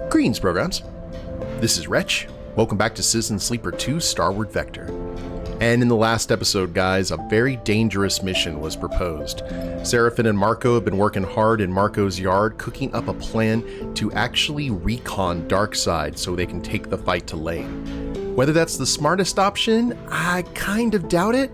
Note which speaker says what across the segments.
Speaker 1: Greetings, programs. This is Wretch. Welcome back to Citizen Sleeper 2 Starward Vector. And in the last episode, guys, a very dangerous mission was proposed. Seraphin and Marko have been working hard in Marko's yard, cooking up a plan to actually recon Darkside so they can take the fight to Lane. Whether that's the smartest option, I kind of doubt it.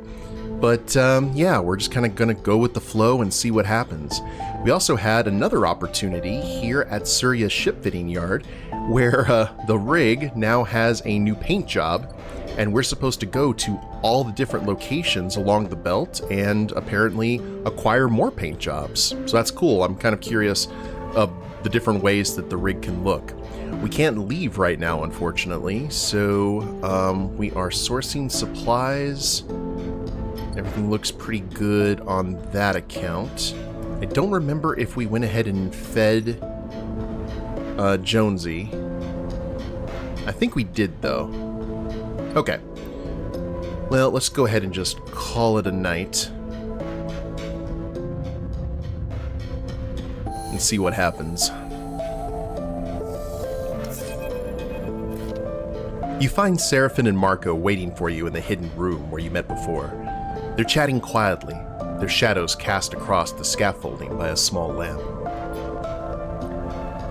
Speaker 1: But yeah, we're just kind of going to go with the flow and see what happens. We also had another opportunity here at Surya's shipfitting yard where the rig now has a new paint job, and we're supposed to go to all the different locations along the belt and apparently acquire more paint jobs. So that's cool. I'm kind of curious of the different ways that the rig can look. We can't leave right now, unfortunately, so we are sourcing supplies. Everything looks pretty good on that account. I don't remember if we went ahead and fed Jonesy. I think we did, though. Okay. Well, let's go ahead and just call it a night. And see what happens. You find Seraphin and Marko waiting for you in the hidden room where you met before. They're chatting quietly, their shadows cast across the scaffolding by a small lamp.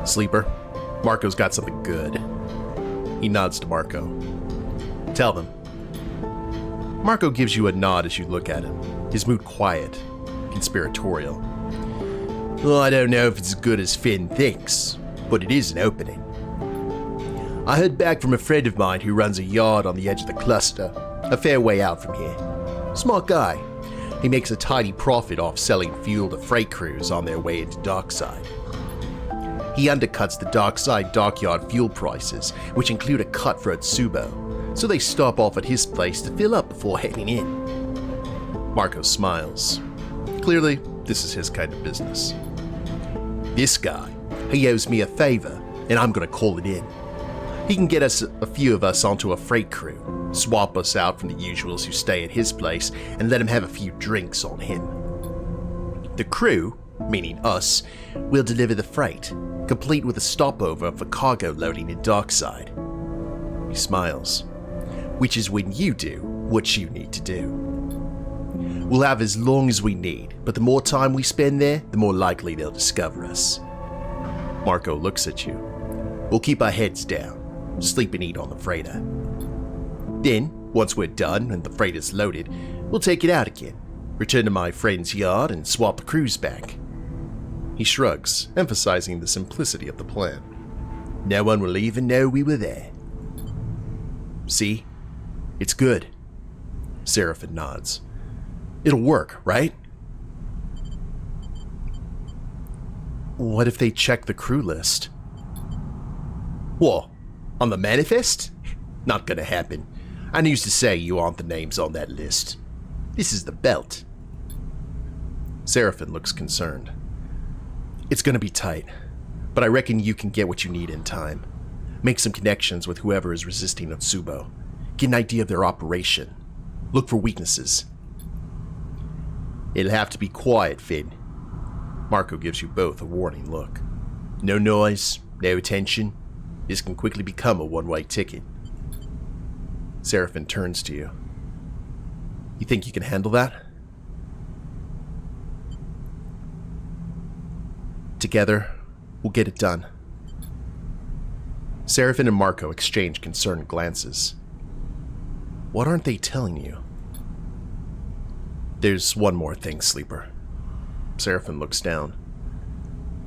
Speaker 1: Sleeper, Marko's got something good. He nods to Marko. Tell them. Marko gives you a nod as you look at him, his mood quiet, conspiratorial. Well, I don't know if it's as good as Finn thinks, but it is an opening. I heard back from a friend of mine who runs a yard on the edge of the cluster, a fair way out from here. Smart guy. He makes a tidy profit off selling fuel to freight crews on their way into Darkside. He undercuts the Darkside dockyard fuel prices, which include a cut for Utsubo, so they stop off at his place to fill up before heading in. Marko smiles. Clearly, this is his kind of business. This guy, he owes me a favor, and I'm gonna call it in. He can get us a few of us onto a freight crew, swap us out from the usuals who stay at his place, and let him have a few drinks on him. The crew, meaning us, will deliver the freight, complete with a stopover for cargo loading in Darkside. He smiles, which is when you do what you need to do. We'll have as long as we need, but the more time we spend there, the more likely they'll discover us. Marko looks at you. We'll keep our heads down, sleep and eat on the freighter. Then, once we're done and the freighter's loaded, we'll take it out again, return to my friend's yard and swap the crews back. He shrugs, emphasizing the simplicity of the plan. No one will even know we were there. See? It's good. Seraphin nods. It'll work, right? What if they check the crew list? What? On the manifest? Not gonna happen. I used to say you aren't the names on that list. This is the belt. Seraphin looks concerned. It's gonna be tight, but I reckon you can get what you need in time. Make some connections with whoever is resisting Utsubo. Get an idea of their operation. Look for weaknesses. It'll have to be quiet, Finn. Marko gives you both a warning look. No noise, no attention. This can quickly become a one-way ticket. Seraphin turns to you. You think you can handle that? Together, we'll get it done. Seraphin and Marko exchange concerned glances. What aren't they telling you? There's one more thing, Sleeper. Seraphin looks down.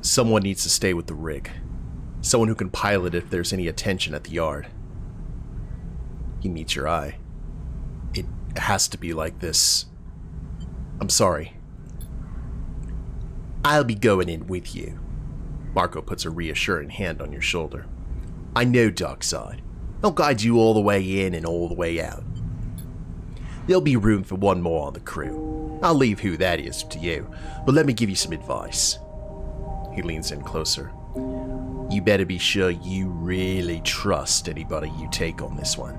Speaker 1: Someone needs to stay with the rig. Someone who can pilot if there's any attention at the yard. He meets your eye. It has to be like this. I'm sorry. I'll be going in with you. Marko puts a reassuring hand on your shoulder. I know Darkside. I'll guide you all the way in and all the way out. There'll be room for one more on the crew. I'll leave who that is to you, but let me give you some advice. He leans in closer. You better be sure you really trust anybody you take on this one.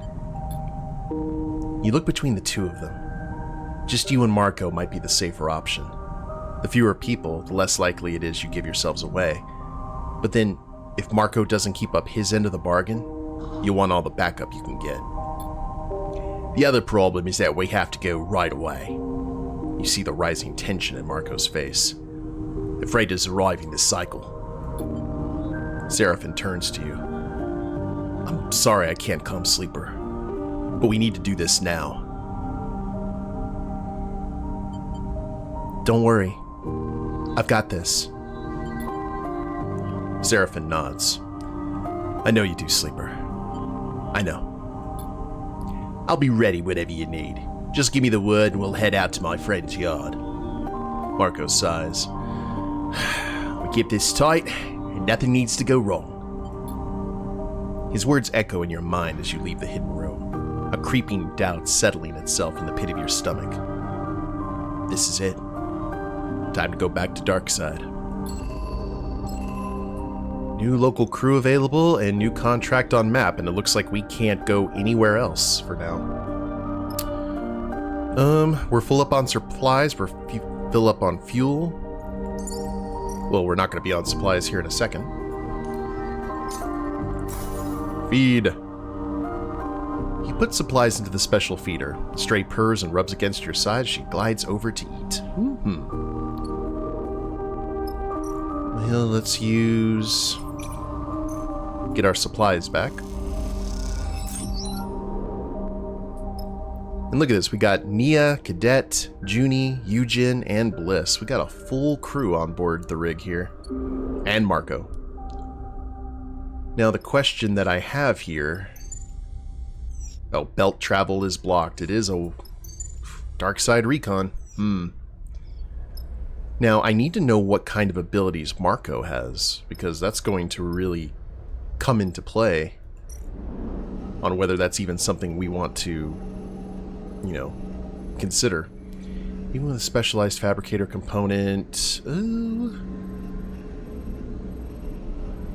Speaker 1: You look between the two of them. Just you and Marko might be the safer option. The fewer people, the less likely it is you give yourselves away. But then, If Marko doesn't keep up his end of the bargain, you'll want all the backup you can get. The other problem is that we have to go right away. You see the rising tension in Marko's face. The freight is arriving this cycle. Seraphin turns to you. I'm sorry I can't come, Sleeper, but we need to do this now. Don't worry. I've got this. Seraphin nods. I know you do, Sleeper. I know. I'll be ready whenever you need. Just give me the word and we'll head out to my friend's yard. Marko sighs. We keep this tight and nothing needs to go wrong. His words echo in your mind as you leave the hidden room, a creeping doubt settling itself in the pit of your stomach. This is it. Time to go back to Darkside. New local crew available and new contract on map, and it looks like we can't go anywhere else for now. We're full up on supplies, we're fill up on fuel. Well, we're not going to be on supplies here in a second. Feed. He puts supplies into the special feeder. The stray purrs and rubs against your side as she glides over to eat. Well, let's get our supplies back. And look at this, we got Nia, Cadet, Juni, Eugen, and Bliss. We got a full crew on board the rig here. And Marko. Now the question that I have here... Oh, belt travel is blocked. It is a Darkside recon. Now, I need to know what kind of abilities Marko has, because that's going to really come into play on whether that's even something we want to, you know, consider. Even with a specialized fabricator component...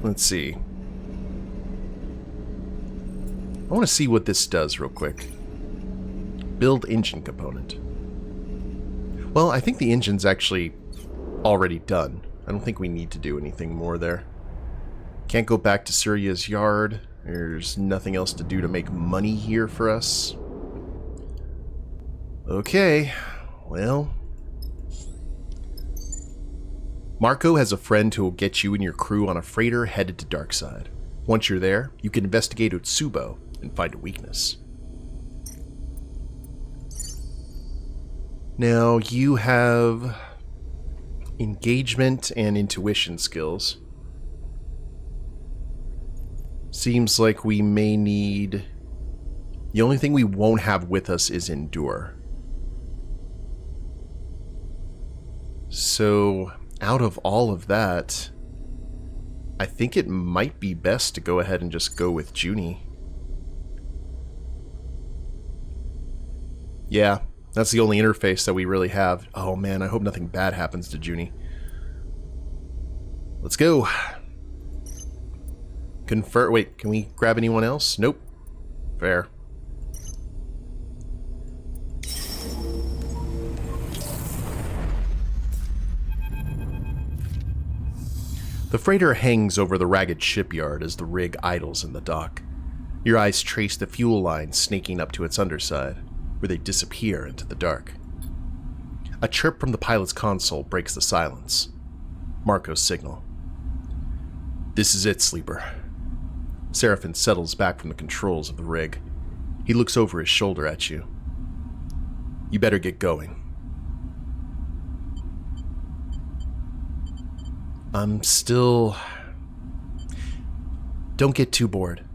Speaker 1: let's see. I want to see what this does real quick. Build engine component. Well, I think the engine's actually already done. I don't think we need to do anything more there. Can't go back to Surya's yard. There's nothing else to do to make money here for us. Okay, well... Marko has a friend who will get you and your crew on a freighter headed to Darkside. Once you're there, you can investigate Utsubo and find a weakness. Now, you have engagement and intuition skills. Seems like we may need... The only thing we won't have with us is endure. So, out of all of that, I think it might be best to go ahead and just go with Juni. Yeah, that's the only interface that we really have. Oh man, I hope nothing bad happens to Juni. Let's go. Wait, can we grab anyone else? Nope. Fair. The freighter hangs over the ragged shipyard as the rig idles in the dock. Your eyes trace the fuel lines snaking up to its underside, where they disappear into the dark. A chirp from the pilot's console breaks the silence. Marko's signal. This is it, Sleeper. Seraphin settles back from the controls of the rig. He looks over his shoulder at you. You better get going. I'm still... Don't get too bored.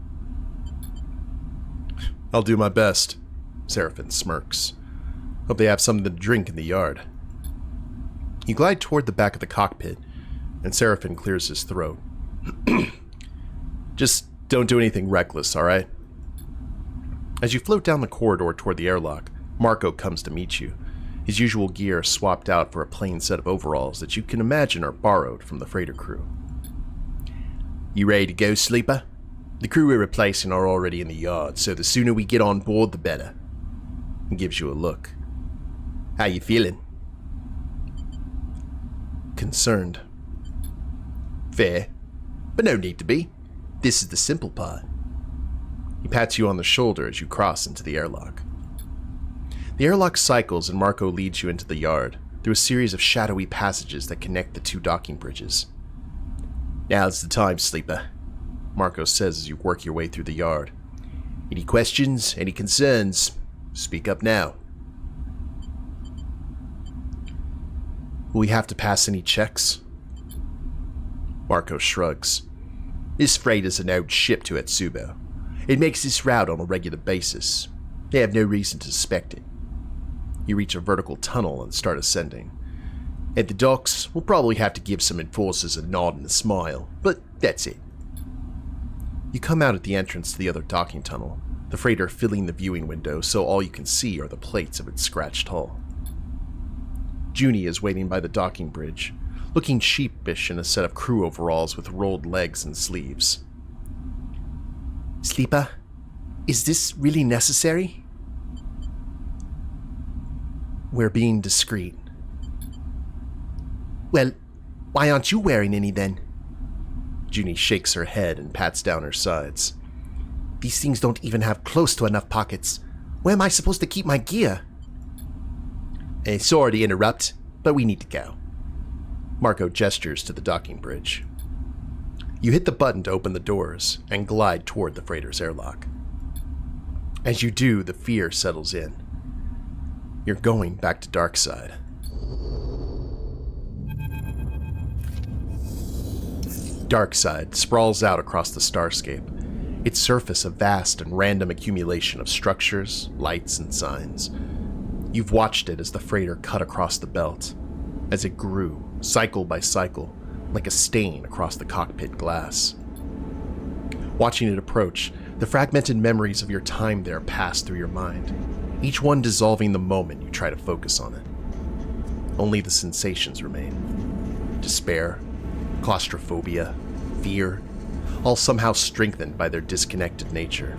Speaker 1: I'll do my best. Seraphin smirks. Hope they have something to drink in the yard. You glide toward the back of the cockpit, and Seraphin clears his throat. Just don't do anything reckless, alright? As you float down the corridor toward the airlock, Marko comes to meet you. His usual gear swapped out for a plain set of overalls that you can imagine are borrowed from the freighter crew. You ready to go, Sleeper? The crew we're replacing are already in the yard, so the sooner we get on board, the better. He gives you a look. How you feeling? Concerned. Fair. but no need to be. This is the simple part. He pats you on the shoulder as you cross into the airlock. The airlock cycles and Marko leads you into the yard, through a series of shadowy passages that connect the two docking bridges. Now's the time, sleeper, Marko says as you work your way through the yard. Any questions, any concerns? Speak up now. Will we have to pass any checks? Marko shrugs. This freight is an old ship to Utsubo. It makes this route on a regular basis. They have no reason to suspect it. You reach a vertical tunnel and start ascending. At the docks, we'll probably have to give some enforcers a nod and a smile, but that's it. You come out at the entrance to the other docking tunnel, the freighter filling the viewing window so all you can see are the plates of its scratched hull. Juni is waiting by the docking bridge, looking sheepish in a set of crew overalls with rolled legs and sleeves. Sleeper, is this really necessary? We're being discreet. Well, why aren't you wearing any then? Juni shakes her head and pats down her sides. These things don't even have close to enough pockets. Where am I supposed to keep my gear? Sorry to interrupt, but we need to go. Marko gestures to the docking bridge. You hit the button to open the doors and glide toward the freighter's airlock. As you do, the fear settles in. You're going back to Darkside. Darkside sprawls out across the starscape, its surface a vast and random accumulation of structures, lights, and signs. You've watched it as the freighter cut across the belt, as it grew, cycle by cycle, like a stain across the cockpit glass. Watching it approach, the fragmented memories of your time there pass through your mind, each one dissolving the moment you try to focus on it. Only the sensations remain. Despair, claustrophobia, fear, all somehow strengthened by their disconnected nature.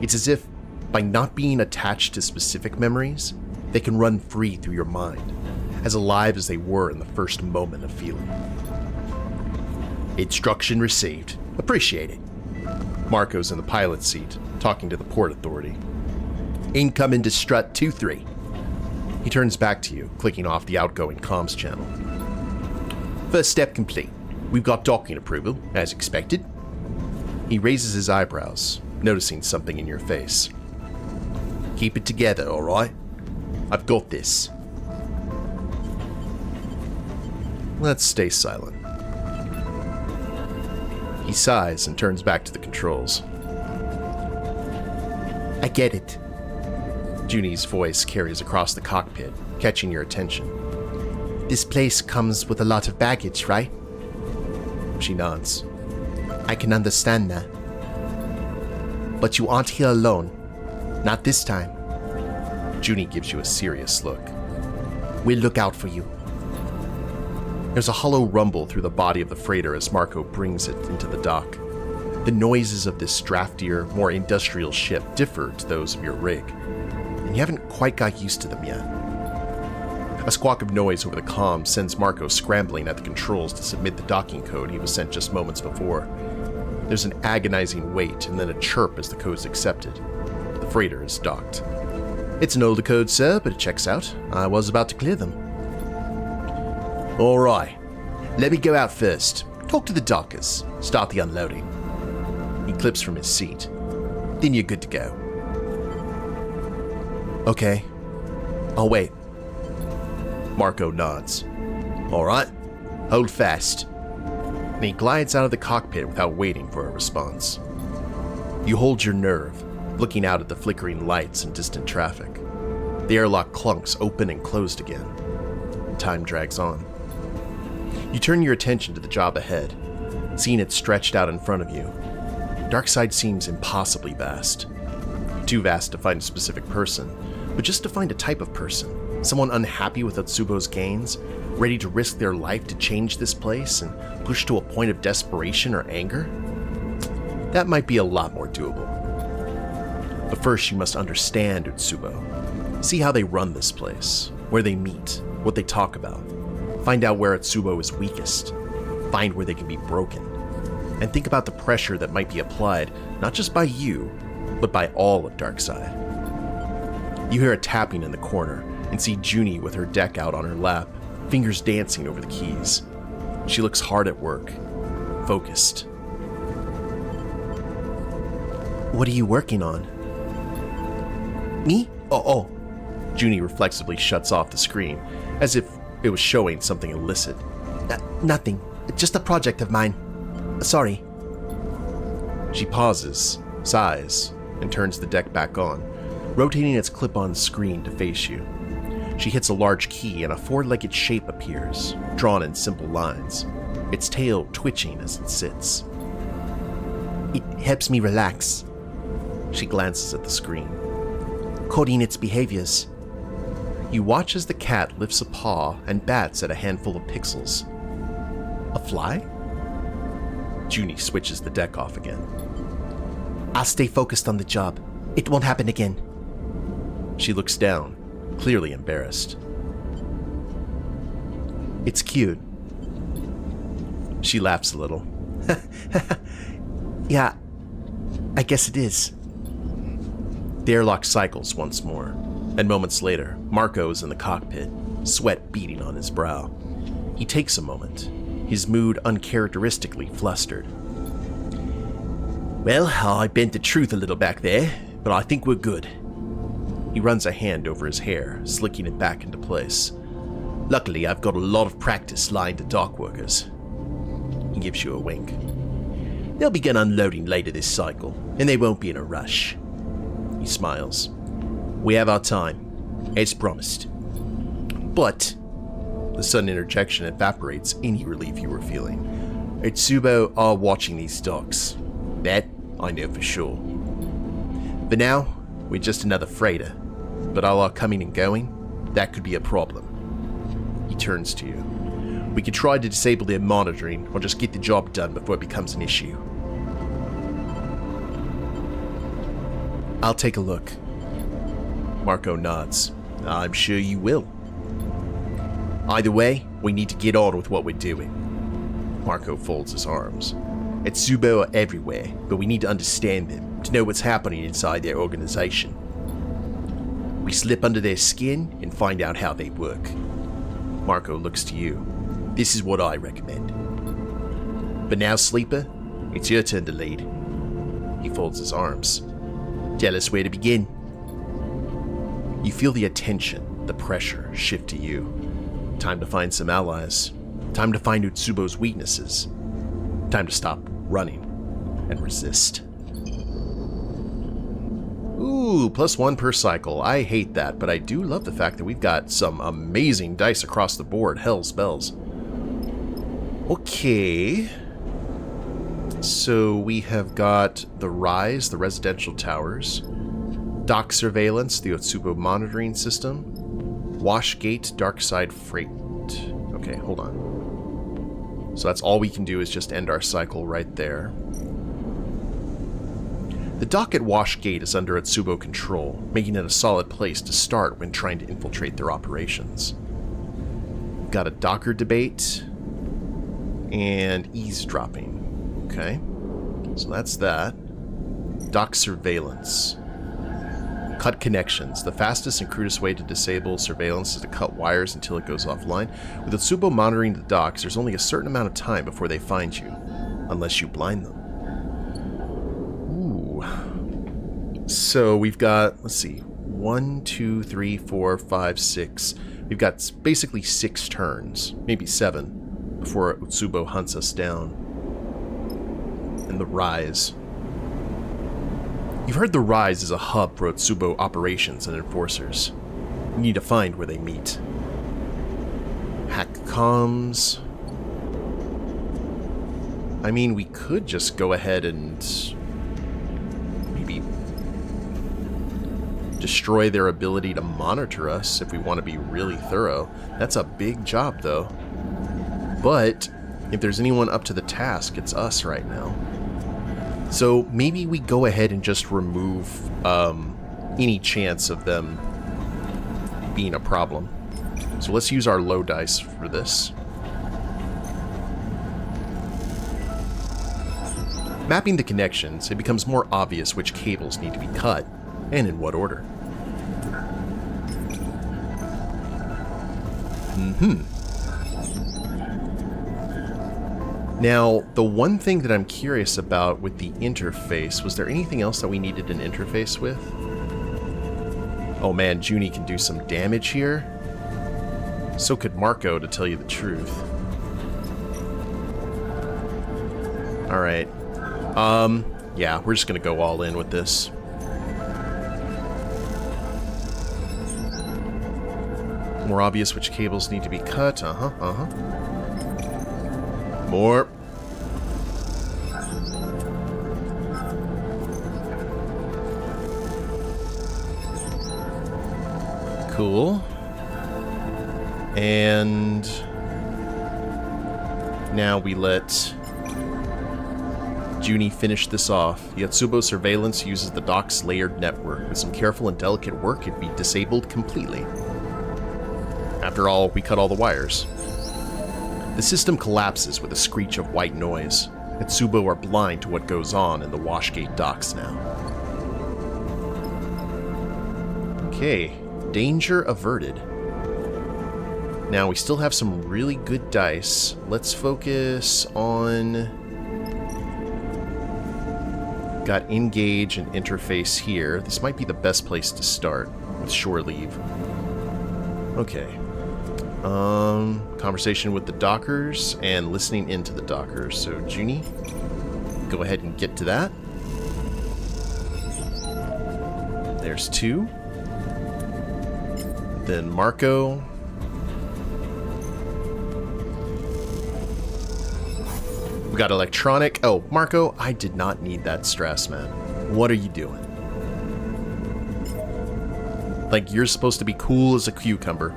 Speaker 1: It's as if, by not being attached to specific memories, they can run free through your mind, as alive as they were in the first moment of feeling. Instruction received. Appreciate it. Marko's in the pilot's seat, talking to the port authority. Incoming to strut 2-3. He turns back to you, clicking off the outgoing comms channel. First step complete. We've got docking approval, as expected. He raises his eyebrows, noticing something in your face. Keep it together, all right? I've got this. Let's stay silent. He sighs and turns back to the controls. I get it. Juni's voice carries across the cockpit, catching your attention. This place comes with a lot of baggage, right? She nods. I can understand that. But you aren't here alone. Not this time. Juni gives you a serious look. We'll look out for you. There's a hollow rumble through the body of the freighter as Marko brings it into the dock. The noises of this draftier, more industrial ship differ to those of your rig, and you haven't quite got used to them yet. A squawk of noise over the comm sends Marko scrambling at the controls to submit the docking code he was sent just moments before. There's an agonizing wait and then a chirp as the code's accepted. The freighter is docked. It's an older code, sir, but it checks out. I was about to clear them. All right, let me go out first. Talk to the dockers. Start the unloading. He clips from his seat. Then you're good to go. Okay, I'll wait. Marko nods. All right, hold fast. And he glides out of the cockpit without waiting for a response. You hold your nerve, looking out at the flickering lights and distant traffic. The airlock clunks open and closed again. Time drags on. You turn your attention to the job ahead, seeing it stretched out in front of you. Darkside seems impossibly vast. Too vast to find a specific person, but just to find a type of person. Someone unhappy with Utsubo's gains, ready to risk their life to change this place and push to a point of desperation or anger? That might be a lot more doable. But first you must understand Utsubo. See how they run this place, where they meet, what they talk about. Find out where Utsubo is weakest. Find where they can be broken. and think about the pressure that might be applied, not just by you, but by all of Darkside. You hear a tapping in the corner and see Juni with her deck out on her lap, fingers dancing over the keys. She looks hard at work, focused. What are you working on? Me? Oh. Juni reflexively shuts off the screen, as if it was showing something illicit. Nothing. Just a project of mine. Sorry. She pauses, sighs, and turns the deck back on, rotating its clip-on screen to face you. She hits a large key and a four-legged shape appears, drawn in simple lines, its tail twitching as it sits. It helps me relax. She glances at the screen, coding its behaviors. You watch as the cat lifts a paw and bats at a handful of pixels. A fly? Juni switches the deck off again. I'll stay focused on the job. It won't happen again. She looks down, clearly embarrassed. It's cute. She laughs a little. Yeah, I guess it is. The airlock cycles once more, and moments later, Marko is in the cockpit, sweat beading on his brow. He takes a moment, his mood uncharacteristically flustered. Well, I bent the truth a little back there, but I think we're good. He runs a hand over his hair, slicking it back into place. Luckily, I've got a lot of practice lying to dock workers. He gives you a wink. They'll begin unloading later this cycle, and they won't be in a rush. He smiles. We have our time, as promised. But the sudden interjection evaporates any relief you were feeling. Utsubo are watching these docks. That I know for sure. For now, we're just another freighter, but all our coming and going, that could be a problem. He turns to you. We could try to disable their monitoring, or just get the job done before it becomes an issue. I'll take a look. Marko nods. I'm sure you will. Either way, we need to get on with what we're doing. Marko folds his arms. Utsubo are everywhere, but we need to understand them, to know what's happening inside their organization. We slip under their skin and find out how they work. Marko looks to you. This is what I recommend. But now, Sleeper, it's your turn to lead. He folds his arms. Tell us where to begin. You feel the attention, the pressure shift to you. Time to find some allies. Time to find Utsubo's weaknesses. Time to stop running and resist. Ooh, +1 per cycle. I hate that, but I do love the fact that we've got some amazing dice across the board. Hell's bells. Okay. So we have got the Rise, the residential towers, dock surveillance, the Utsubo monitoring system, Washgate, Darkside freight. Okay, hold on. So that's all we can do is just end our cycle right there. The dock at Washgate is under Utsubo control, making it a solid place to start when trying to infiltrate their operations. We've got a docker debate and eavesdropping. Okay, so that's that. Dock surveillance. Cut connections. The fastest and crudest way to disable surveillance is to cut wires until it goes offline. With Utsubo monitoring the docks, there's only a certain amount of time before they find you, unless you blind them. Ooh. So we've got, let's see, 1, 2, 3, 4, 5, 6. We've got basically 6 turns, maybe 7, before Utsubo hunts us down. And the Rise. You've heard the Rise is a hub for Utsubo operations and enforcers. You need to find where they meet. Hack comms. I mean, we could just go ahead and maybe destroy their ability to monitor us if we want to be really thorough. That's a big job, though. But if there's anyone up to the task, it's us right now. So maybe we go ahead and just remove any chance of them being a problem. So let's use our low dice for this. Mapping the connections, it becomes more obvious which cables need to be cut, and in what order. Now, the one thing that I'm curious about with the interface, was there anything else that we needed an interface with? Oh man, Juni can do some damage here. So could Marko, to tell you the truth. Alright. Yeah, we're just gonna go all in with this. More obvious which cables need to be cut. More. Cool. And now we let Juni finish this off. The Utsubo surveillance uses the dock's layered network. With some careful and delicate work, it'd be disabled completely. After all, we cut all the wires. The system collapses with a screech of white noise. Utsubo are blind to what goes on in the Washgate docks now. Okay, danger averted. Now, we still have some really good dice. Let's focus on... Got engage and interface here. This might be the best place to start with shore leave. Okay. Conversation with the dockers and listening into the dockers. So, Juni, go ahead and get to that. There's 2. Then Marko. We got electronic. Oh, Marko, I did not need that stress, man. What are you doing? Like, you're supposed to be cool as a cucumber.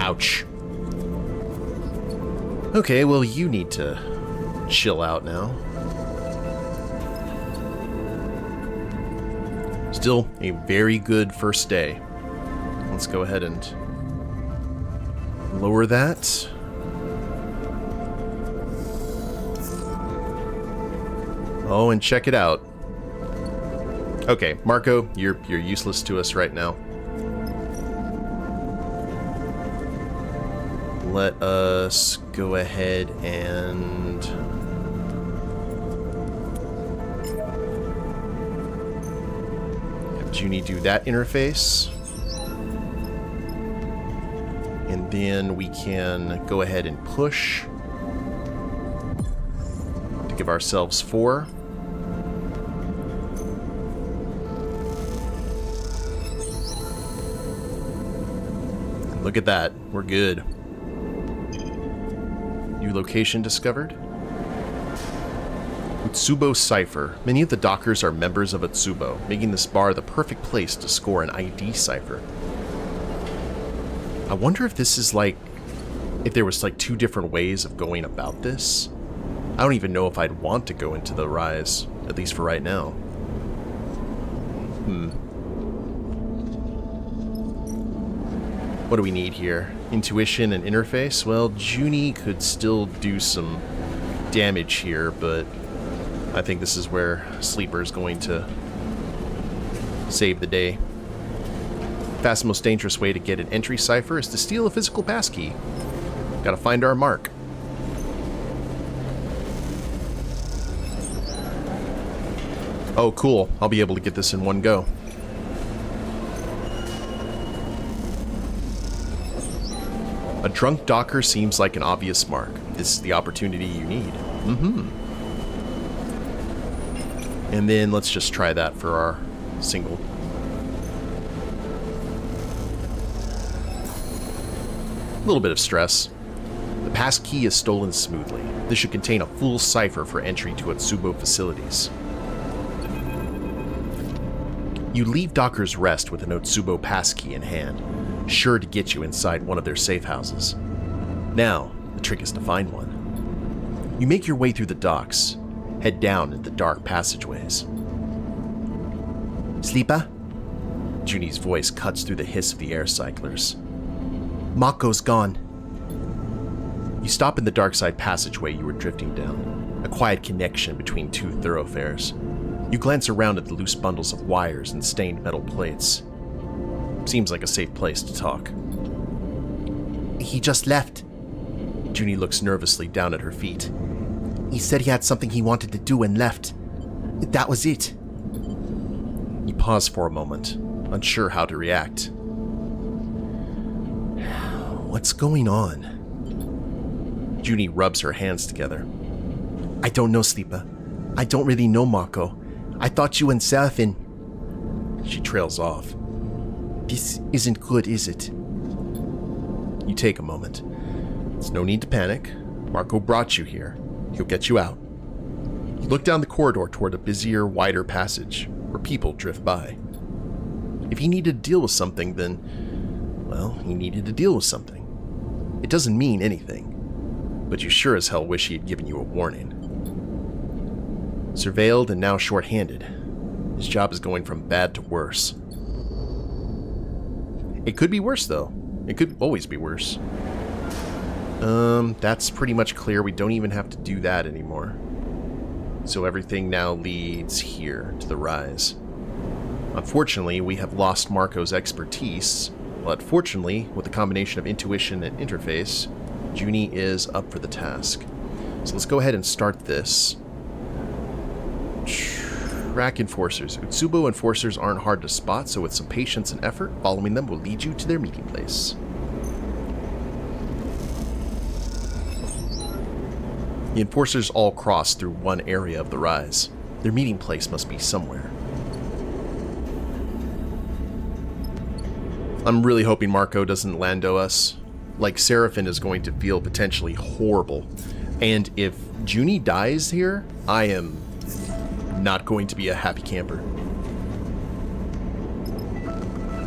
Speaker 1: Ouch. Okay, well, you need to chill out now. Still a very good first day. Let's go ahead and lower that. Oh, and check it out. Okay, Marko, you're useless to us right now. Let us go ahead and have Juni do that interface. And then we can go ahead and push to give ourselves 4. Look at that. We're good. New location discovered. Utsubo cipher. Many of the dockers are members of Utsubo, making this bar the perfect place to score an ID cipher. I wonder if this is like, if there was like 2 different ways of going about this. I don't even know if I'd want to go into the Rise, at least for right now. What do we need here? Intuition and interface? Well, Juni could still do some damage here, but I think this is where Sleeper is going to save the day. Fast and most dangerous way to get an entry cipher is to steal a physical passkey. Gotta find our mark. Oh, cool. I'll be able to get this in one go. A drunk docker seems like an obvious mark. This is the opportunity you need. And then let's just try that for our single. A little bit of stress. The pass key is stolen smoothly. This should contain a full cipher for entry to Utsubo facilities. You leave Docker's Rest with an Utsubo passkey in hand, sure to get you inside one of their safe houses. Now, the trick is to find one. You make your way through the docks, head down into the dark passageways. Sleeper? Juni's voice cuts through the hiss of the air cyclers. Marko's gone. You stop in the Darkside passageway you were drifting down, a quiet connection between two thoroughfares. You glance around at the loose bundles of wires and stained metal plates. Seems like a safe place to talk.
Speaker 2: He just left.
Speaker 1: Juni looks nervously down at her feet.
Speaker 2: He said he had something he wanted to do and left. That was it.
Speaker 1: You pause for a moment, unsure how to react. What's going on? Juni rubs her hands together.
Speaker 2: I don't know, Sleeper. I don't really know, Marko. I thought you and Seraphin.
Speaker 1: She trails off.
Speaker 2: This isn't good, is it?
Speaker 1: You take a moment. There's no need to panic. Marko brought you here. He'll get you out. You look down the corridor toward a busier, wider passage where people drift by. If he needed to deal with something, then, well, he needed to deal with something. It doesn't mean anything, but you sure as hell wish he had given you a warning. Surveilled and now short-handed, his job is going from bad to worse. It could be worse, though. It could always be worse. That's pretty much clear. We don't even have to do that anymore. So everything now leads here to the rise. Unfortunately, we have lost Marko's expertise, but fortunately, with the combination of intuition and interface, Juni is up for the task. So let's go ahead and start this. Track enforcers. Utsubo enforcers aren't hard to spot, so with some patience and effort, following them will lead you to their meeting place. The enforcers all cross through one area of the rise. Their meeting place must be somewhere. I'm really hoping Marko doesn't Lando us. Like, Seraphin is going to feel potentially horrible. And if Juni dies here, I am not going to be a happy camper.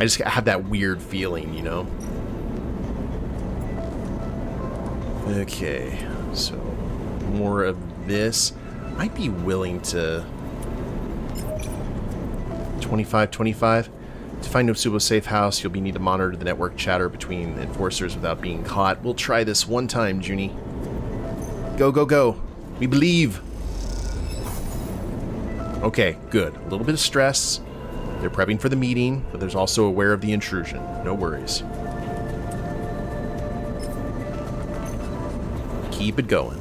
Speaker 1: I just have that weird feeling, you know? Okay, so more of this. I'd be willing to 25. To find Utsubo's safe house, you'll be need to monitor the network chatter between enforcers without being caught. We'll try this one time, Juni. Go, go, go. We believe. Okay, good. A little bit of stress. They're prepping for the meeting, but there's also aware of the intrusion. No worries. Keep it going.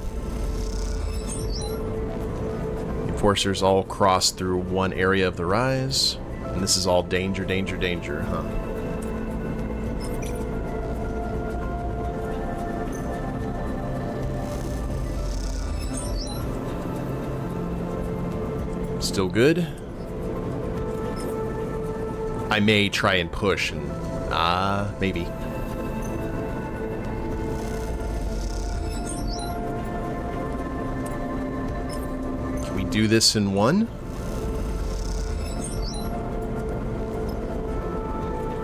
Speaker 1: Enforcers all cross through one area of the rise. And this is all danger, danger, danger, huh? Still good. I may try and push and... maybe. Can we do this in one?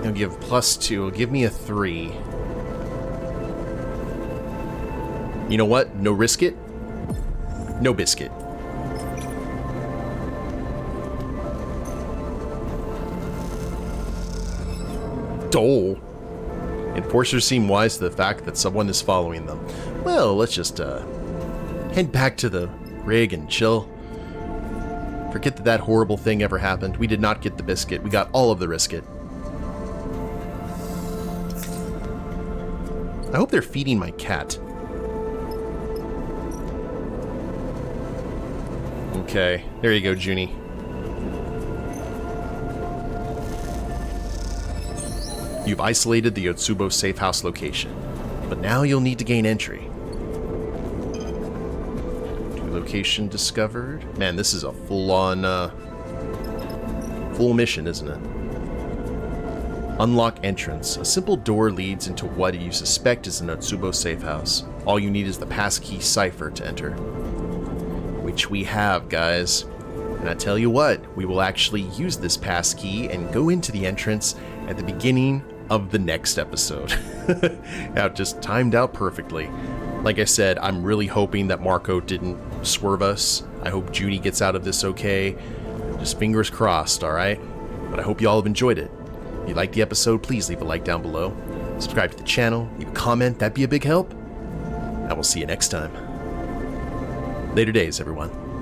Speaker 1: I'll give +2. Give me a 3. You know what? No risk it. No biscuit. Dole. Enforcers seem wise to the fact that someone is following them. Well, let's just head back to the rig and chill. Forget that horrible thing ever happened. We did not get the biscuit. We got all of the risket. I hope they're feeding my cat. Okay, there you go, Juni. You've isolated the Utsubo safe house location, but now you'll need to gain entry. New location discovered. Man, this is a full-on, full mission, isn't it? Unlock entrance. A simple door leads into what you suspect is an Utsubo safe house. All you need is the passkey cipher to enter. Which we have, guys. And I tell you what, we will actually use this passkey and go into the entrance at the beginning of the next episode. Now, just timed out perfectly. Like I said, I'm really hoping that Marko didn't swerve us. I hope Juni gets out of this okay. Just fingers crossed, alright? But I hope you all have enjoyed it. If you liked the episode, please leave a like down below. Subscribe to the channel, leave a comment, that'd be a big help. I will see you next time. Later days, everyone.